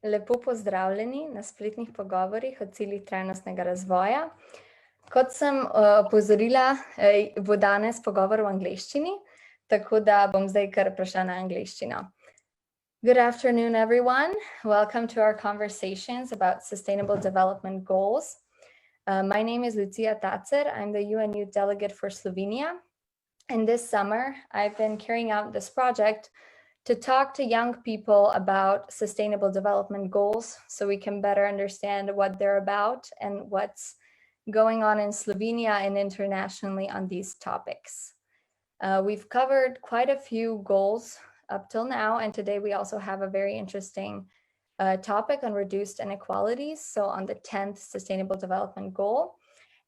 Lepo pozdravljeni na spletnih pogovorih o ciljih trajnostnega razvoja. Kot sem opozorila, bo danes pogovor v angleščini, tako da bom zdaj kar prešla na angleščino. Good afternoon, everyone. Welcome to our conversations about Sustainable Development Goals. My name is Riad Hasan. I'm the UN Youth Delegate for Slovenia. And this summer, I've been carrying out this project to talk to young people about Sustainable Development Goals so we can better understand what they're about and what's going on in Slovenia and internationally on these topics. We've covered quite a few goals up till now, and today we also have a very interesting topic on reduced inequalities, so on the 10th Sustainable Development Goal.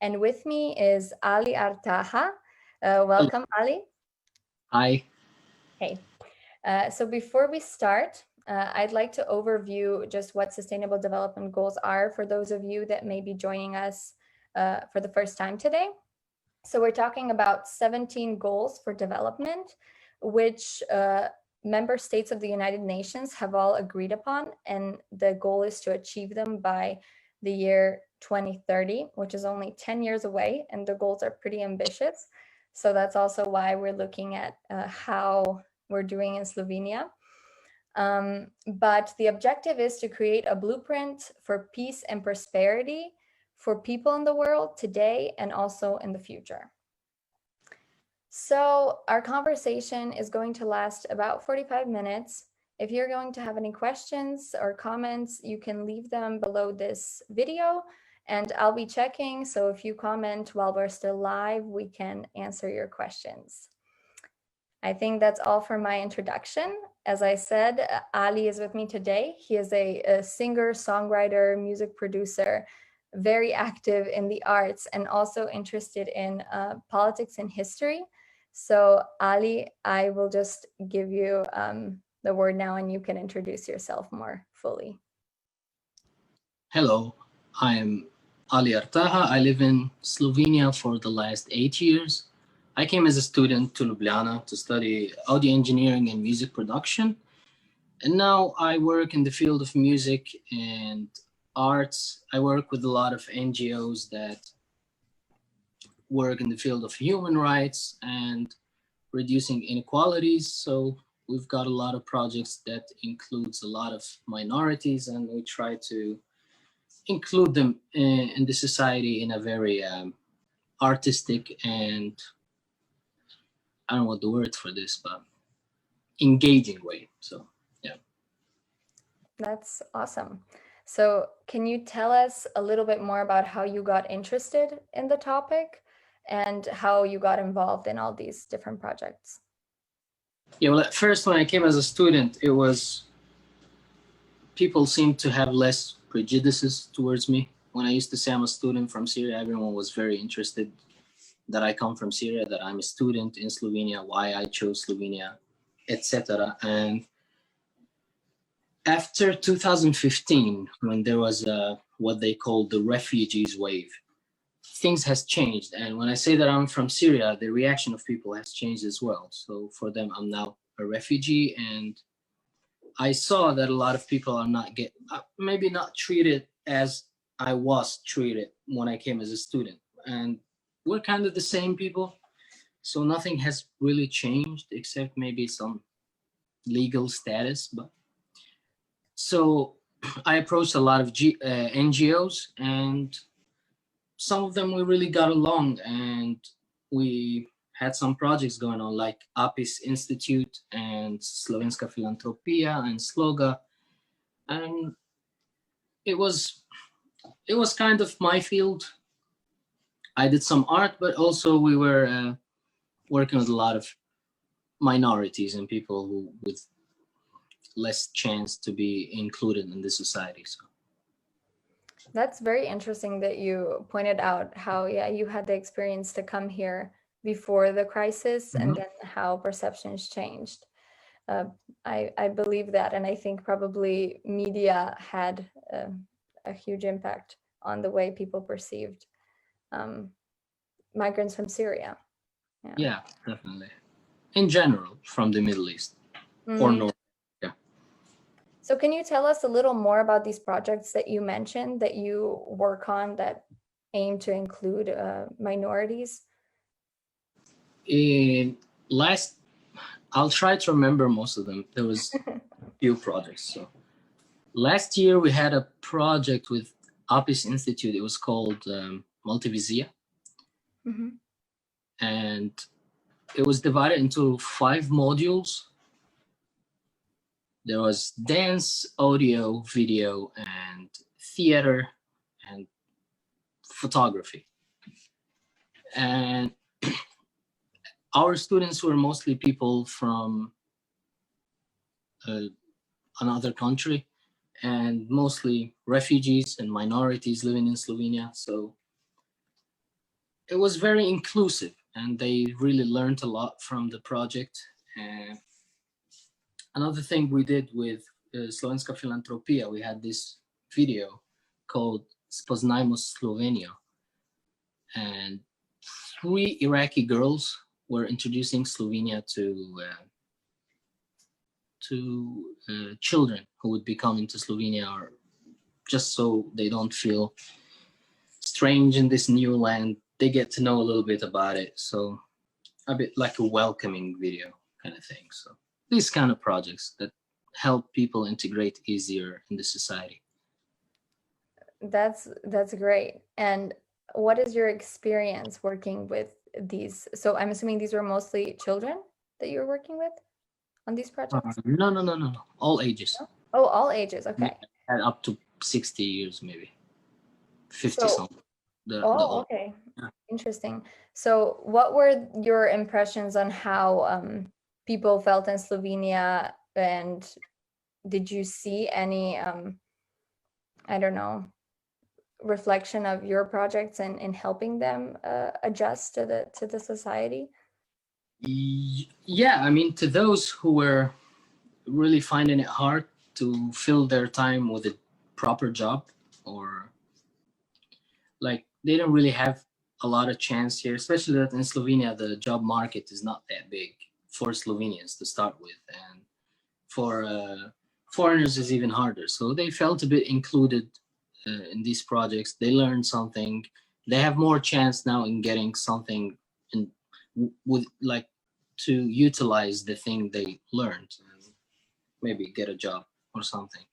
And with me is R Taha. Welcome, Ali. Hi. Hey. So before we start, I'd like to overview just what Sustainable Development Goals are for those of you that may be joining us for the first time today. So we're talking about 17 goals for development, which member states of the United Nations have all agreed upon, and the goal is to achieve them by the year 2030, which is only 10 years away, and the goals are pretty ambitious. So that's also why we're looking at how we're doing in Slovenia. But the objective is to create a blueprint for peace and prosperity for people in the world today and also in the future. So our conversation is going to last about 45 minutes. If you're going to have any questions or comments, you can leave them below this video and I'll be checking. So if you comment while we're still live, we can answer your questions. I think that's all for my introduction. As I said, Ali is with me today. He is a singer, songwriter, music producer, very active in the arts and also interested in politics and history. So Ali, I will just give you the word now and you can introduce yourself more fully. Hello, I am R Taha. I live in Slovenia for the last 8 years. I came as a student to Ljubljana to study audio engineering and music production. And now I work in the field of music and arts. I work with a lot of NGOs that work in the field of human rights and reducing inequalities. So we've got a lot of projects that includes a lot of minorities, and we try to include them in the society in a very artistic and, I don't know what the word for this, but engaging way. So, yeah. That's awesome. So can you tell us a little bit more about how you got interested in the topic and how you got involved in all these different projects? Yeah, well, at first when I came as a student, it was, people seemed to have less prejudices towards me. When I used to say I'm a student from Syria, everyone was very interested that I come from Syria, that I'm a student in Slovenia, why I chose Slovenia, etc. And after 2015, when there was what they call the refugees wave, things has changed. And when I say that I'm from Syria, the reaction of people has changed as well. So for them, I'm now a refugee, and I saw that a lot of people are not maybe not treated as I was treated when I came as a student. And we're kind of the same people. So nothing has really changed except maybe some legal status. But so I approached a lot of NGOs, and some of them we really got along, and we had some projects going on like APIS Institute and Slovenska Filantropija and Sloga. And it was kind of my field. I did some art, but also we were working with a lot of minorities and people who with less chance to be included in the society. So that's very interesting that you pointed out how, yeah, you had the experience to come here before the crisis and then how perceptions changed. I believe that, and I think probably media had a huge impact on the way people perceived migrants from Syria. Yeah, definitely. In general, from the Middle East or North. Yeah. So can you tell us a little more about these projects that you mentioned that you work on that aim to include minorities? I'll try to remember most of them. There was a few projects. So last year we had a project with Apis Institute. It was called Multivisia. Mm-hmm. And it was divided into 5 modules. There was dance, audio, video, and theater, and photography. And our students were mostly people from another country, and mostly refugees and minorities living in Slovenia. So it was very inclusive, and they really learned a lot from the project. And another thing we did with Slovenska Filantropija, we had this video called Spoznajmo Slovenijo. And 3 Iraqi girls were introducing Slovenia to children who would be coming to Slovenia, or just so they don't feel strange in this new land. They get to know a little bit about it. So a bit like a welcoming video kind of thing. So these kind of projects that help people integrate easier in the society. That's great. And what is your experience working with these? So I'm assuming these were mostly children that you were working with on these projects? No. All ages. Oh, all ages. Okay. And up to 60 years, maybe 50 something. Okay. Yeah. Interesting. So what were your impressions on how people felt in Slovenia, and did you see any, I don't know, reflection of your projects in helping them adjust to the society? Yeah, I mean, to those who were really finding it hard to fill their time with a proper job, or like they don't really have a lot of chance here, especially that in Slovenia the job market is not that big for Slovenians to start with, and for foreigners is even harder. So they felt a bit included in these projects. They learned something. They have more chance now in getting something in, with like to utilize the thing they learned and maybe get a job or something.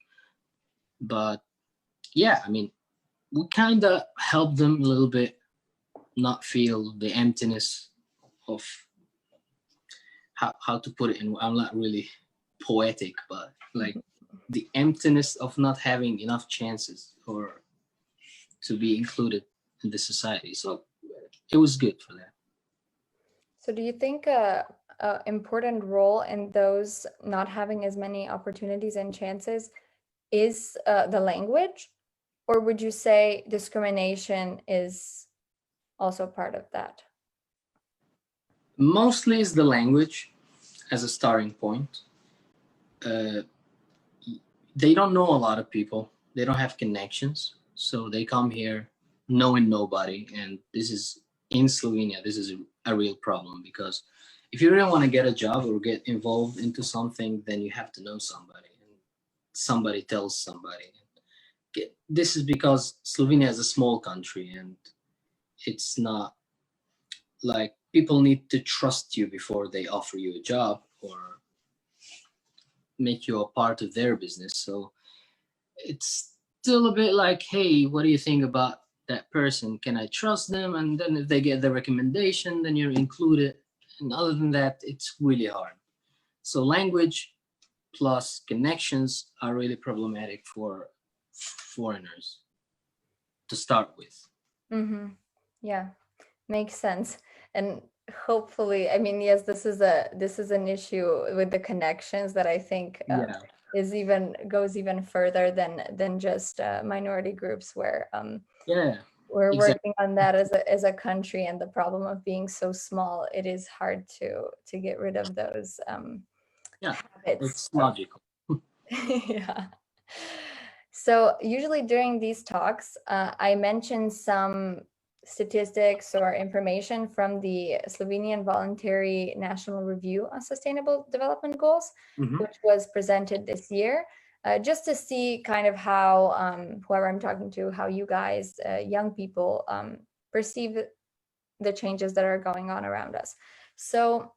But yeah, I mean, we kind of help them a little bit not feel the emptiness of how to put it in. I'm not really poetic, but like the emptiness of not having enough chances or to be included in the society. So it was good for that. So do you think a important role in those not having as many opportunities and chances is the language, or would you say discrimination is also part of that? Mostly is the language as a starting point. They don't know a lot of people. They don't have connections. So they come here knowing nobody. And this is in Slovenia, this is a real problem, because if you really want to get a job or get involved into something, then you have to know somebody, and somebody tells somebody. This is because Slovenia is a small country, and it's not like people need to trust you before they offer you a job or make you a part of their business. So it's still a bit like, hey, what do you think about that person? Can I trust them? And then if they get the recommendation, then you're included. And other than that, it's really hard. So language plus connections are really problematic for foreigners to start with. Mm-hmm. Yeah, makes sense. And hopefully, I mean, yes, this is an issue with the connections that I think goes even further than just minority groups, where we're working on that as a country, and the problem of being so small, it is hard to get rid of those habits. It's logical. Yeah. So usually during these talks, I mention some statistics or information from the Slovenian Voluntary National Review on Sustainable Development Goals, which was presented this year. just to see kind of how whoever I'm talking to, how you guys, young people, perceive the changes that are going on around us. So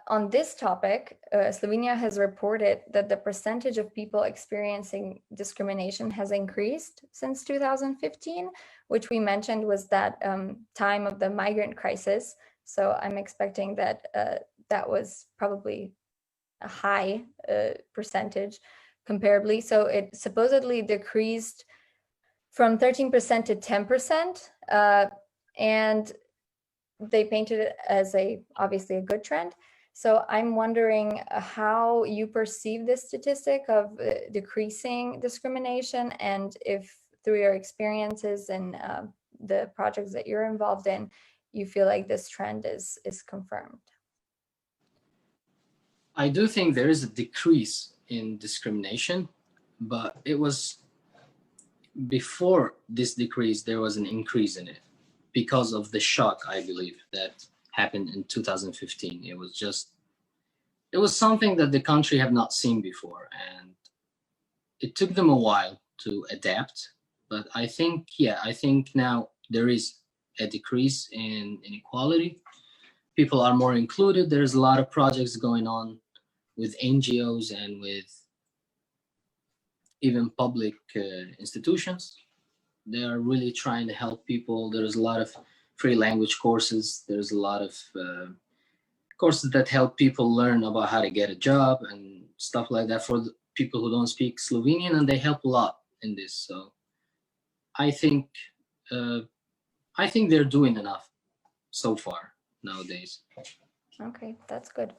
on this topic, Slovenia has reported that the percentage of people experiencing discrimination has increased since 2015, which we mentioned was that time of the migrant crisis. So I'm expecting that that was probably a high percentage comparably. So it supposedly decreased from 13% to 10%, and they painted it as obviously a good trend. So I'm wondering how you perceive this statistic of decreasing discrimination, and if through your experiences and the projects that you're involved in, you feel like this trend is confirmed. I do think there is a decrease in discrimination, but it was before this decrease, there was an increase in it because of the shock, I believe, that happened in 2015. It was something that the country have not seen before, and it took them a while to adapt. But I think now there is a decrease in inequality. People are more included. There's a lot of projects going on with NGOs and with even public institutions. They are really trying to help people. There's a lot of free language courses. There's a lot of courses that help people learn about how to get a job and stuff like that for the people who don't speak Slovenian, and they help a lot in this. So I think they're doing enough so far nowadays. Okay, that's good.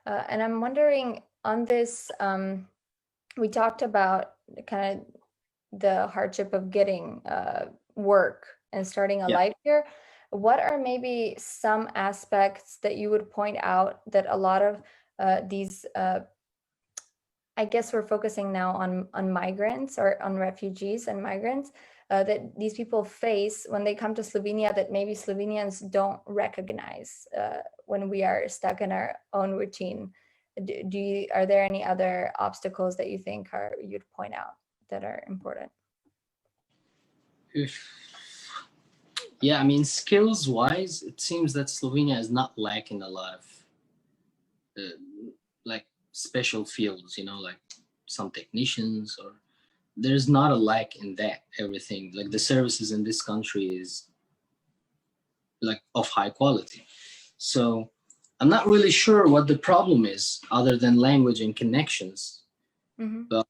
And I'm wondering on this, we talked about kind of the hardship of getting work and starting a life here. What are maybe some aspects that you would point out that a lot of these, I guess we're focusing now on migrants or on refugees and migrants, that these people face when they come to Slovenia that maybe Slovenians don't recognize when we are stuck in our own routine? Are there any other obstacles that you think you'd point out that are important? Yeah, I mean, skills wise, it seems that Slovenia is not lacking a lot of like special fields, like some technicians, or there's not a lack in that. Everything, like the services in this country is like of high quality. So I'm not really sure what the problem is other than language and connections. Mm-hmm. But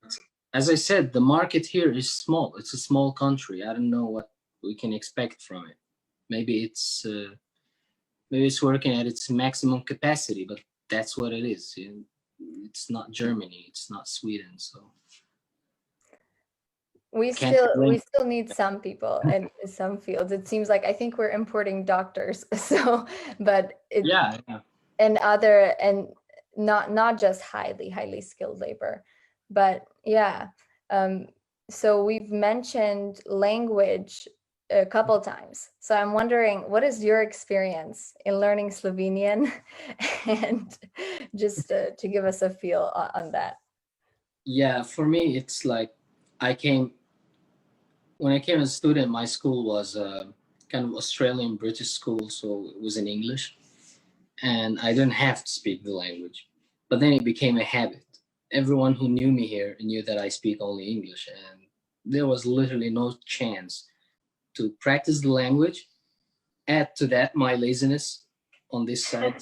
as I said, the market here is small. It's a small country. I don't know what we can expect from it. Maybe it's working at its maximum capacity, but that's what it is. It's not Germany. It's not Sweden. So we still need some people in some fields. It seems like I think we're importing doctors. So, but yeah. And not just highly skilled labor, but yeah. So we've mentioned language a couple times. So I'm wondering, what is your experience in learning Slovenian, and just to give us a feel on that? Yeah, for me, it's like when I came as a student, my school was kind of Australian British school, so it was in English, and I didn't have to speak the language. But then it became a habit. Everyone who knew me here knew that I speak only English, and there was literally no chance to practice the language. Add to that my laziness on this side.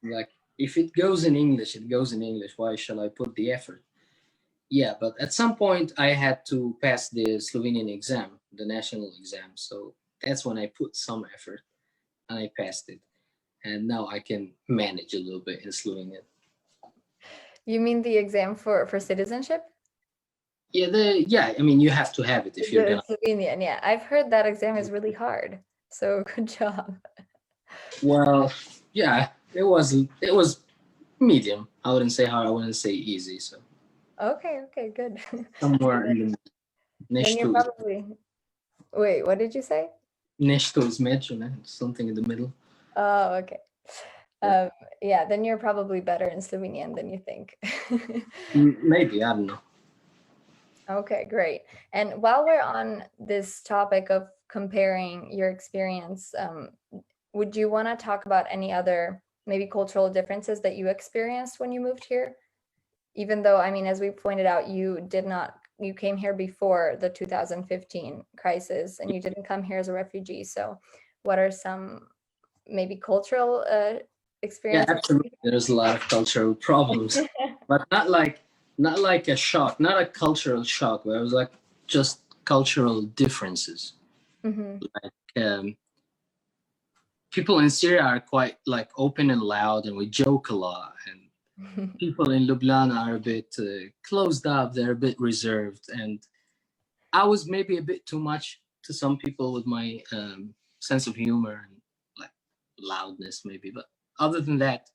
Like, if it goes in English, it goes in English. Why shall I put the effort? Yeah, but at some point I had to pass the Slovenian exam, the national exam. So that's when I put some effort and I passed it. And now I can manage a little bit in Slovenian. You mean the exam for citizenship? Yeah, I mean, you have to have it if you're gonna. Slovenian, yeah. I've heard that exam is really hard. So good job. Well, yeah, it was medium. I wouldn't say hard, I wouldn't say easy. So okay, good. Somewhere in the then you're probably wait, what did you say? Nešto izmečeno, something in the middle. Oh, okay. Yeah, then you're probably better in Slovenian than you think. Maybe, I don't know. Okay, great. And while we're on this topic of comparing your experience, would you want to talk about any other maybe cultural differences that you experienced when you moved here? Even though, I mean, as we pointed out, you came here before the 2015 crisis and you didn't come here as a refugee. So what are some maybe cultural Yeah, experiences? absolutely. There's a lot of cultural problems, but not like a shock, not a cultural shock, but it was like just cultural differences. Mhm. People in Syria are quite like open and loud, and we joke a lot. And people in Lebanon are a bit closed up. They're a bit reserved, and I was maybe a bit too much to some people with my sense of humor and like loudness, maybe. But other than that,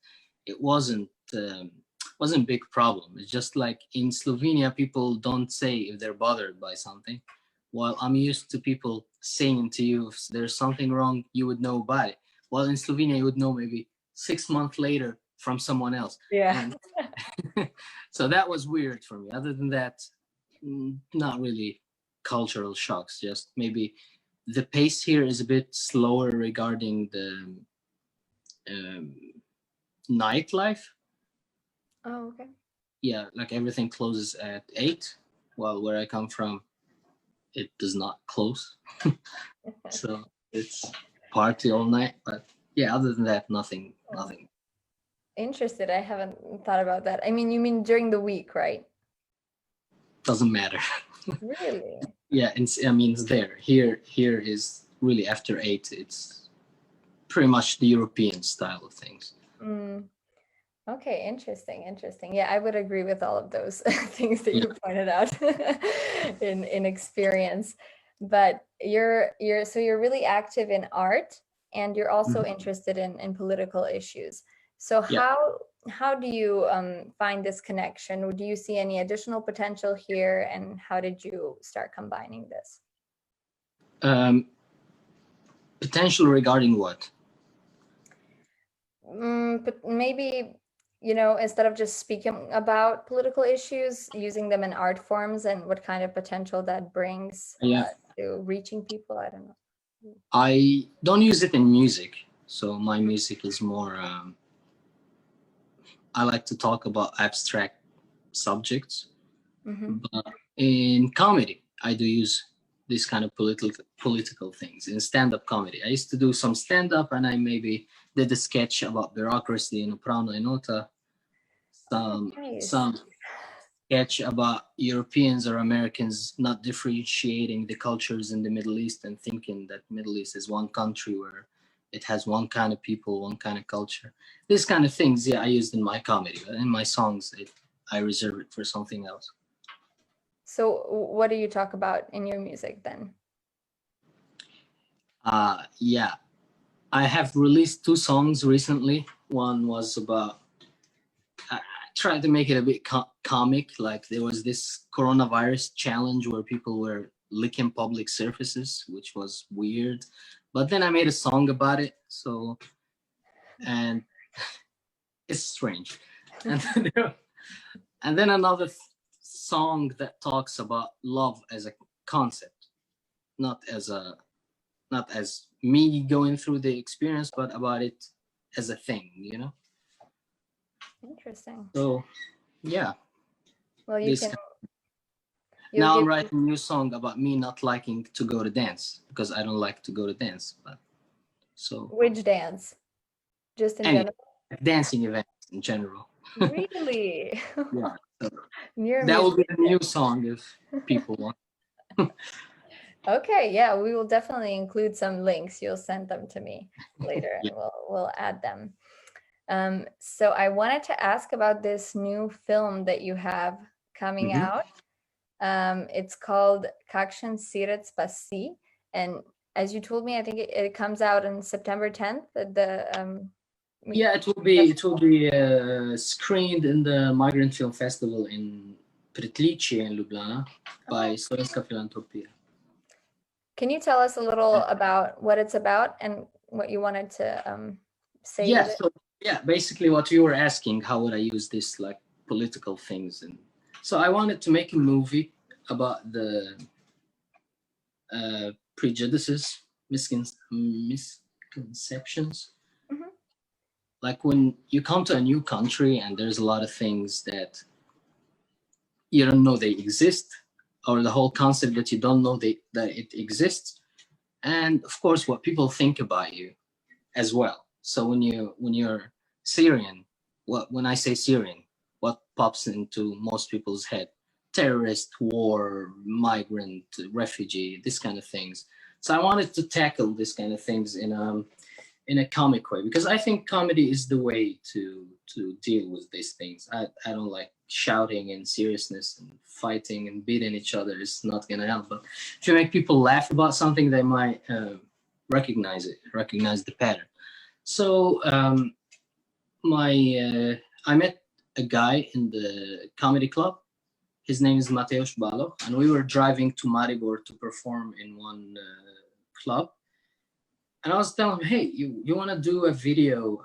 it wasn't a big problem. It's just like in Slovenia, people don't say if they're bothered by something. While I'm used to people saying to you if there's something wrong, you would know about it. While in Slovenia, you would know maybe 6 months later from someone else. Yeah. And so that was weird for me. Other than that, not really cultural shocks. Just maybe the pace here is a bit slower regarding the nightlife. Oh, okay. Yeah, like everything closes at 8, while where I come from, it does not close. So it's party all night. But yeah, other than that, nothing. Interested. I haven't thought about that. I mean, you mean during the week, right? Doesn't matter. Really? Yeah, I mean, it's there. Here is really after 8. It's pretty much the European style of things. Okay, interesting. Yeah, I would agree with all of those things that you pointed out in experience. But you're really active in art, and you're also interested in political issues. So how do you find this connection? Do you see any additional potential here, and how did you start combining this? Potential regarding what? But maybe, instead of just speaking about political issues, using them in art forms, and what kind of potential that brings to reaching people. I don't know. I don't use it in music. So my music is more, I like to talk about abstract subjects. But in comedy, I do use this kind of political things. In stand-up comedy, I used to do some stand-up, and I maybe did a sketch about bureaucracy in Upravna enota, some sketch about Europeans or Americans not differentiating the cultures in the Middle East and thinking that Middle East is one country where it has one kind of people, one kind of culture. This kind of things, I used in my comedy. But in my songs, I reserve it for something else. So what do you talk about in your music then? I have released 2 songs recently. One was about, I tried to make it a bit comic, like there was this coronavirus challenge where people were licking public surfaces, which was weird. But then I made a song about it, and it's strange. And then another song that talks about love as a concept, not as me going through the experience, but about it as a thing, Interesting. So yeah. Well, you can. Now I'm writing a new song about me not liking to go to dance because I don't like to go to dance. But so which dance? Just in general? Dancing events in general. Really? Yeah. So that will be a new song if people want. Okay, yeah, we will definitely include some links. You'll send them to me later, and we'll add them. So I wanted to ask about this new film that you have coming out. It's called Kakshan Siret Spasi, and as you told me, I think it comes out on September 10th. It will be screened in the Migrant Film Festival in Pritlice in Ljubljana by Slovenska Filantropija. Can you tell us a little about what it's about and what you wanted to say with it? Basically what you were asking, how would I use this like political things? And so I wanted to make a movie about the prejudices, misconceptions. Mhm. Like when you come to a new country and there's a lot of things that you don't know they exist, or the whole concept that you don't know that it exists, and of course what people think about you as well. So when you're Syrian, when I say Syrian, what pops into most people's head? Terrorist, war, migrant, refugee, this kind of things. So I wanted to tackle this kind of things in a comic way, because I think comedy is the way to deal with these things. I don't like shouting and seriousness and fighting and beating each other. It's not gonna help. But if you make people laugh about something, they might recognize the pattern. So I met a guy in the comedy club. His name is Mateusz Balo, and we were driving to Maribor to perform in one club. And I was telling him, hey, you want to do a video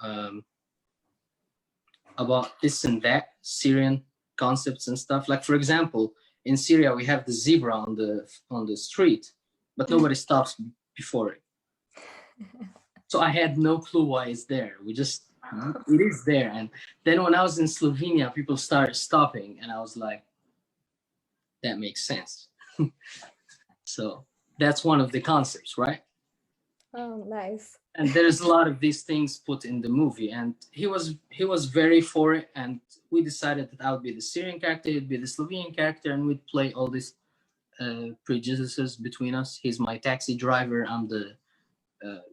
about this and that, Syrian concepts and stuff? Like, for example, in Syria, we have the zebra on the street, but nobody stops before it. So I had no clue why it's there. It is there. And then when I was in Slovenia, people started stopping, and I was like, that makes sense. So that's one of the concepts, right? Oh, nice. And there's a lot of these things put in the movie, and he was very for it. And we decided that I would be the Syrian character, he'd be the Slovenian character, and we'd play all these prejudices between us. He's my taxi driver.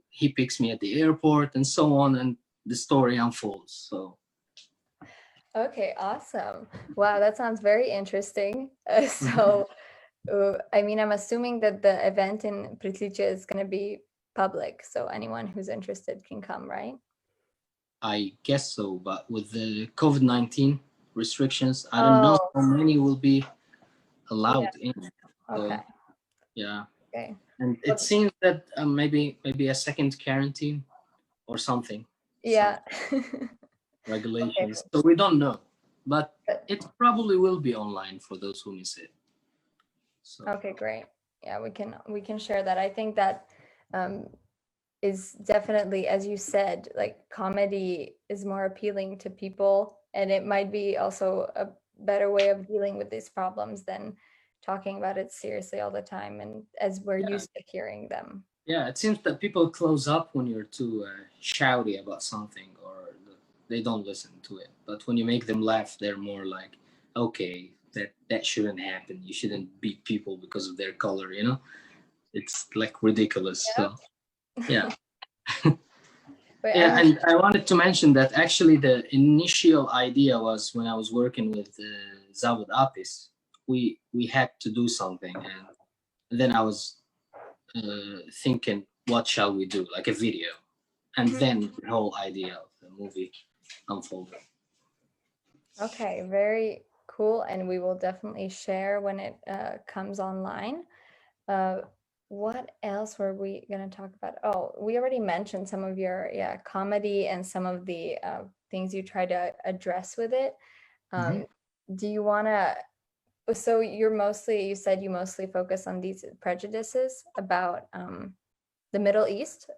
He picks me at the airport, and so on, and the story unfolds. So. Okay, awesome. Wow, that sounds very interesting. I mean, I'm assuming that the event in Pritlice is going to be public, so anyone who's interested can come, right? I guess so, but with the COVID-19 restrictions, I don't know how many will be allowed in. So, Okay. yeah. Okay. And it seems that maybe a second quarantine or something. Yeah. Regulations. Okay. So we don't know, but it probably will be online for those who miss it. So. Okay, great. Yeah, we can share that. I think that is definitely, as you said, like comedy is more appealing to people, and it might be also a better way of dealing with these problems than talking about it seriously all the time, and as we're used to hearing them. Yeah, it seems that people close up when you're too shouty about something, or they don't listen to it. But when you make them laugh, they're more like, okay, that shouldn't happen. You shouldn't beat people because of their color, you know? It's like ridiculous. Yeah. So, yeah. Yeah, and I wanted to mention that actually the initial idea was when I was working with Zavod Apis, we had to do something, and then I was thinking, what shall we do? Like a video. And then the whole idea of the movie unfolded. Okay, very cool. And we will definitely share when it comes online. What else were we going to talk about? Oh, we already mentioned some of your comedy and some of the things you try to address with it. Do you want to, so you said you mostly focus on these prejudices about the Middle East,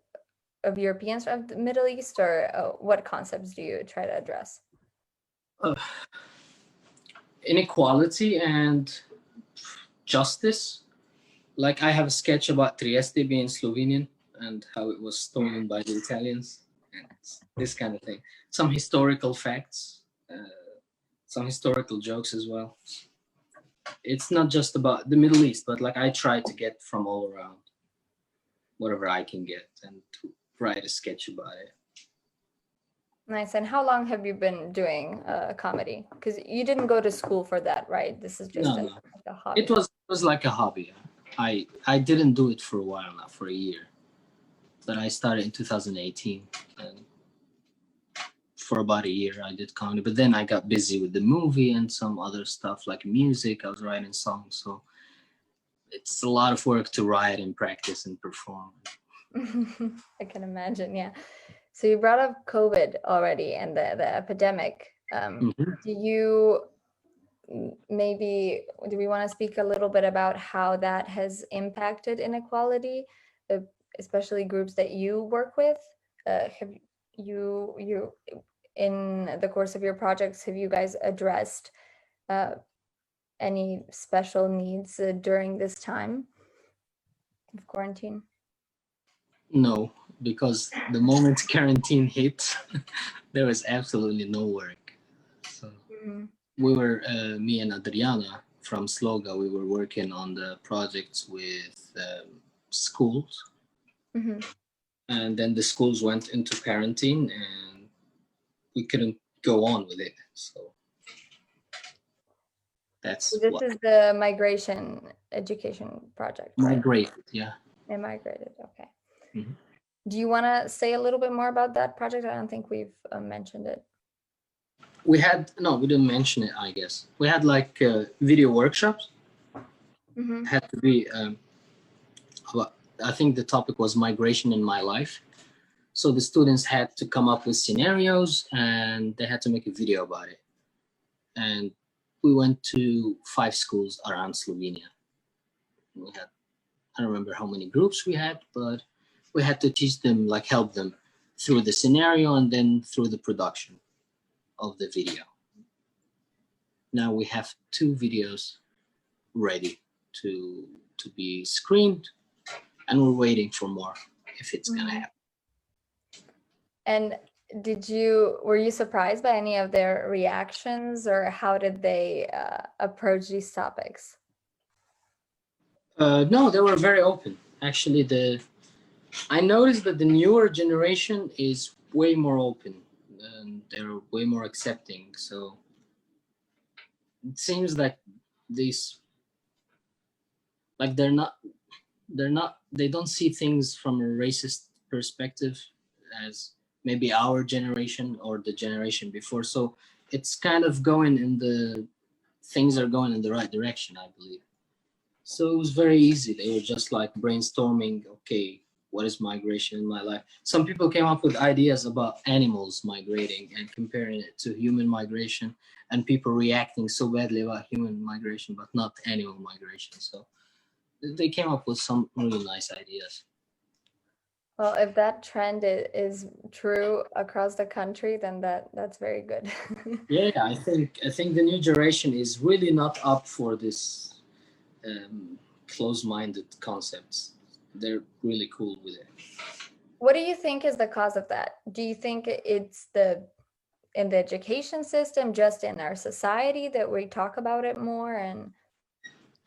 of Europeans of the Middle East, or what concepts do you try to address? Inequality and justice. Like I have a sketch about Trieste being Slovenian and how it was stolen by the Italians, and this kind of thing. Some historical facts, some historical jokes as well. It's not just about the Middle East, but like I try to get from all around whatever I can get and to write a sketch about it. Nice. And how long have you been doing comedy? Because you didn't go to school for that, right? This is just like a hobby. It was like a hobby. I didn't do it for a while now, for a year. But I started in 2018, and for about a year I did comedy. But then I got busy with the movie and some other stuff like music. I was writing songs, so it's a lot of work to write and practice and perform. I can imagine, yeah. So you brought up COVID already and the epidemic. Do you maybe do we want to speak a little bit about how that has impacted inequality, especially groups that you work with? Have you in the course of your projects, have you guys addressed any special needs during this time of quarantine? No, because the moment quarantine hit, there was absolutely no work. So we were, me and Adriana from Sloga, we were working on the projects with schools. And then the schools went into quarantine and we couldn't go on with it. So that's so this is the migration education project, right? Migrated, yeah. It migrated, okay. Do you want to say a little bit more about that project? I don't think we've mentioned it. We didn't mention it, I guess. We had like video workshops. Had to be, I think the topic was migration in my life. So the students had to come up with scenarios and they had to make a video about it. And we went to 5 schools around Slovenia. We had, I don't remember how many groups we had, but we had to teach them, like help them through the scenario and then through the production of the video. Now we have 2 videos ready to be screened, and we're waiting for more if it's gonna happen. And were you surprised by any of their reactions, or how did they approach these topics? No, they were very open. Actually, I noticed that the newer generation is way more open and they're way more accepting. So it seems like they don't see things from a racist perspective as maybe our generation or the generation before. So it's kind of things are going in the right direction, I believe. So it was very easy. They were just like brainstorming, okay, what is migration in my life? Some people came up with ideas about animals migrating and comparing it to human migration, and people reacting so badly about human migration, but not animal migration. So they came up with some really nice ideas. Well, if that trend is true across the country, then that's very good. Yeah, I think the new generation is really not up for this close-minded concepts. They're really cool with it. What do you think is the cause of that? Do you think it's in the education system, just in our society, that we talk about it more? And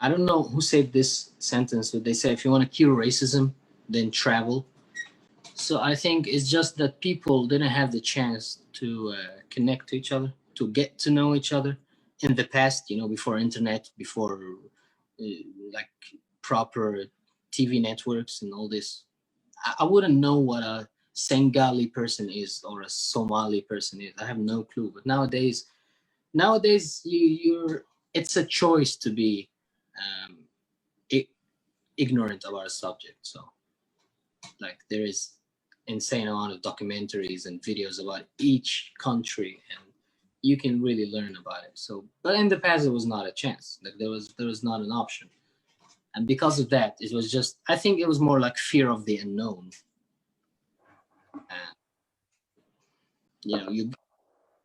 I don't know who said this sentence, but they say if you want to cure racism, then travel. So I think it's just that people didn't have the chance to connect to each other, to get to know each other in the past, before internet, before like proper TV networks and all this. I wouldn't know what a Sengali person is or a Somali person is. I have no clue. But nowadays, it's a choice to be ignorant about a subject. So, like, there is insane amount of documentaries and videos about each country, and you can really learn about it. So, but in the past, it was not a chance. Like, there was not an option. And because of that, it was just, I think it was more like fear of the unknown. And,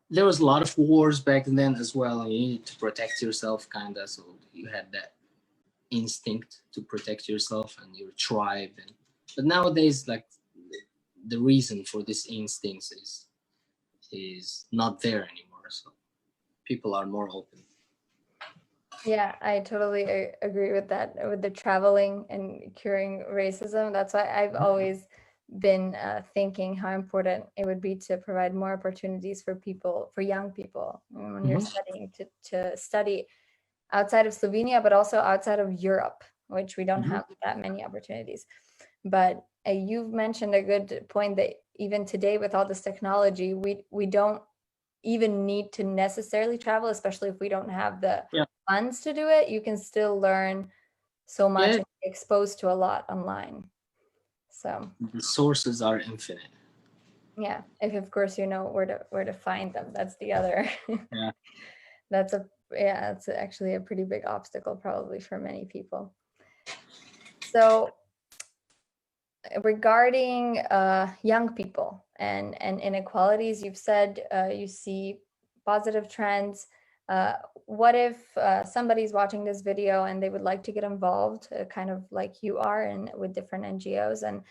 there was a lot of wars back then as well. And you needed to protect yourself, kind of. So you had that instinct to protect yourself and your tribe. But nowadays, like, the reason for this instinct is not there anymore. So people are more open. Yeah, I totally agree with that, with the traveling and curing racism. That's why I've always been thinking how important it would be to provide more opportunities for young people when you're studying, to study outside of Slovenia, but also outside of Europe, which we don't have that many opportunities. But you've mentioned a good point that even today, with all this technology, we don't even need to necessarily travel, especially if we don't have the funds to do it. You can still learn so much and be exposed to a lot online. So the sources are infinite. Yeah, if of course you know where to find them. That's the other. Yeah. That's a yeah, it's actually a pretty big obstacle probably for many people. So regarding young people and inequalities, you've said you see positive trends. What if somebody's watching this video and they would like to get involved, kind of like you are, and with different NGOs and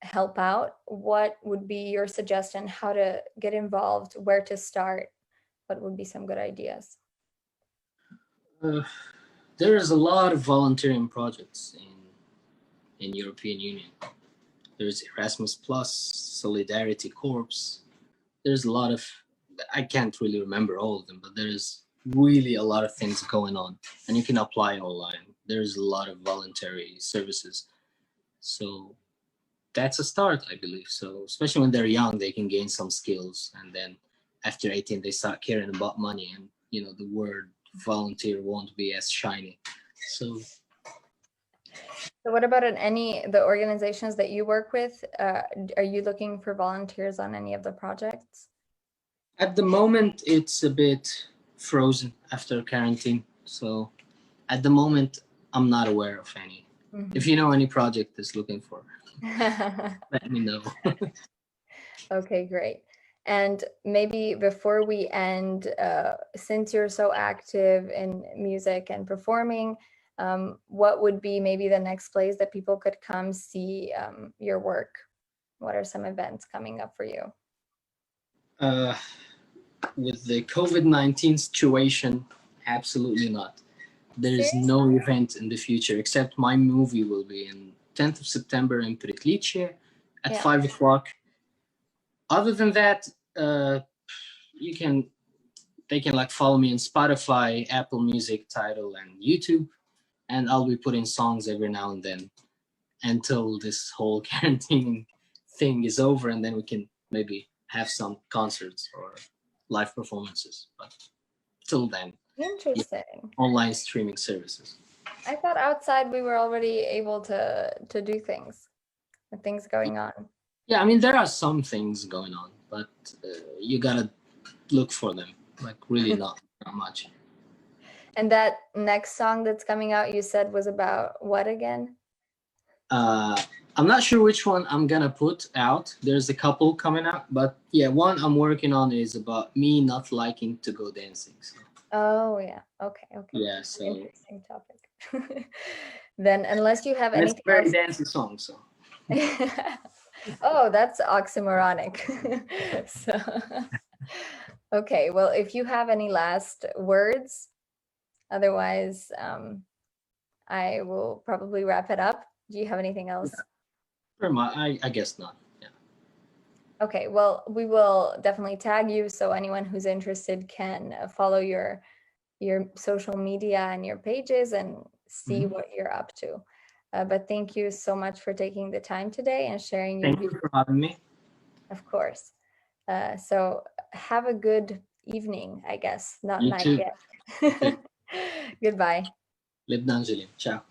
help out? What would be your suggestion? How to get involved? Where to start? What would be some good ideas? There's a lot of volunteering projects in European Union. There's Erasmus Plus, Solidarity Corps. There's a lot of, I can't really remember all of them, but there's really a lot of things going on, and you can apply online. There's a lot of voluntary services. So that's a start, I believe. So especially when they're young, they can gain some skills, and then after 18, they start caring about money, and the word volunteer won't be as shiny. So what about the organizations that you work with? Are you looking for volunteers on any of the projects? At the moment, it's a bit frozen after quarantine. So at the moment, I'm not aware of any. Mm-hmm. If you know any project that's looking for, let me know. Okay, great. And maybe before we end, since you're so active in music and performing, what would be maybe the next place that people could come see your work? What are some events coming up for you? With the COVID-19 situation, absolutely not. There's no event in the future, except my movie will be in 10th of September in Poleg at 5 o'clock. Other than that, they can like follow me on Spotify, Apple Music, Tidal, and YouTube. And I'll be putting songs every now and then until this whole quarantine thing is over, and then we can maybe have some concerts or live performances. But till then, interesting. Online streaming services. I thought outside we were already able to do things, with things going on. Yeah, I mean, there are some things going on, but you gotta look for them. Like really not much. And that next song that's coming out, you said, was about what again? I'm not sure which one I'm gonna put out. There's a couple coming out, but yeah, one I'm working on is about me not liking to go dancing. So. Oh yeah, okay. Yeah, so interesting topic. Then, unless you have anything very else... dancey song, so. Oh, that's oxymoronic. So, okay, well, if you have any last words, otherwise, I will probably wrap it up. Do you have anything else? I guess not. Yeah. Okay, well, we will definitely tag you, so anyone who's interested can follow your social media and your pages and see what you're up to. But thank you so much for taking the time today and sharing your views. Thank you for having me. Of course. So have a good evening, I guess. Not you night too. yet. Goodbye. Lebdan Ciao.